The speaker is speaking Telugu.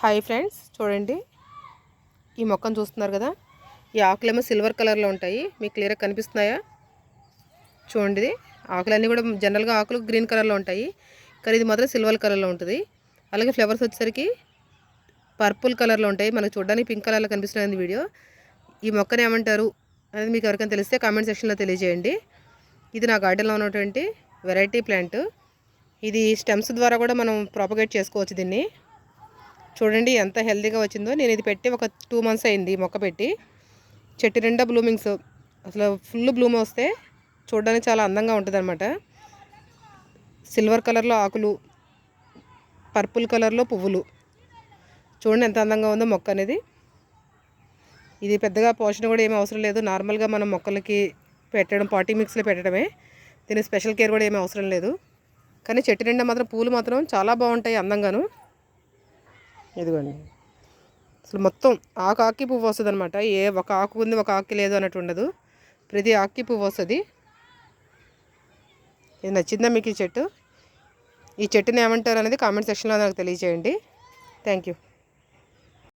హాయ్ ఫ్రెండ్స్, చూడండి ఈ మొక్కను చూస్తున్నారు కదా. ఈ ఆకులేమో సిల్వర్ కలర్లో ఉంటాయి. మీకు క్లియర్గా కనిపిస్తున్నాయా? చూడండి, ఆకులన్నీ కూడా జనరల్గా ఆకులు గ్రీన్ కలర్లో ఉంటాయి, కానీ ఇది మాత్రం సిల్వర్ కలర్లో ఉంటుంది. అలాగే ఫ్లవర్స్ వచ్చేసరికి పర్పుల్ కలర్లో ఉంటాయి. మనకు చూడడానికి పింక్ కలర్లో కనిపిస్తుంది వీడియో. ఈ మొక్కను ఏమంటారు అనేది మీకు ఎవరికైనా తెలిస్తే కామెంట్ సెక్షన్లో తెలియజేయండి. ఇది నా గార్డెన్లో ఉన్నటువంటి వెరైటీ ప్లాంట్. ఇది స్టెమ్స్ ద్వారా కూడా మనం ప్రాపగేట్ చేసుకోవచ్చు దీన్ని. చూడండి ఎంత హెల్తీగా వచ్చిందో. నేను ఇది పెట్టి ఒక 2 months అయింది. మొక్క పెట్టి చెట్టు నిండా బ్లూమింగ్స్, అసలు ఫుల్ బ్లూమ్ వస్తే చూడడానికి చాలా అందంగా ఉంటుంది అనమాట. సిల్వర్ కలర్లో ఆకులు, పర్పుల్ కలర్లో పువ్వులు. చూడండి ఎంత అందంగా ఉందో మొక్క అనేది. ఇది పెద్దగా పోషణ కూడా ఏమీ అవసరం లేదు. నార్మల్గా మనం మొక్కలకి పెట్టడం, పాటింగ్ మిక్స్లో పెట్టడమే. దీనికి స్పెషల్ కేర్ కూడా ఏమీ అవసరం లేదు. కానీ చెట్టు నిండా మాత్రం పూలు మాత్రం చాలా బాగుంటాయి అందంగాను. ఇదిగోండి, అసలు మొత్తం ఆకు పువ్వు వస్తుంది అనమాట. ఒక ఆకు ఉంది, ఒక ఆకు లేదు అన్నట్టు ఉండదు. ప్రతి ఆకుకి పువ్వు వస్తుంది. ఇది నచ్చిందా మీకు ఈ చెట్టు? ఈ చెట్టుని ఏమంటారు అనేది కామెంట్ సెక్షన్లో నాకు తెలియజేయండి. Thank you.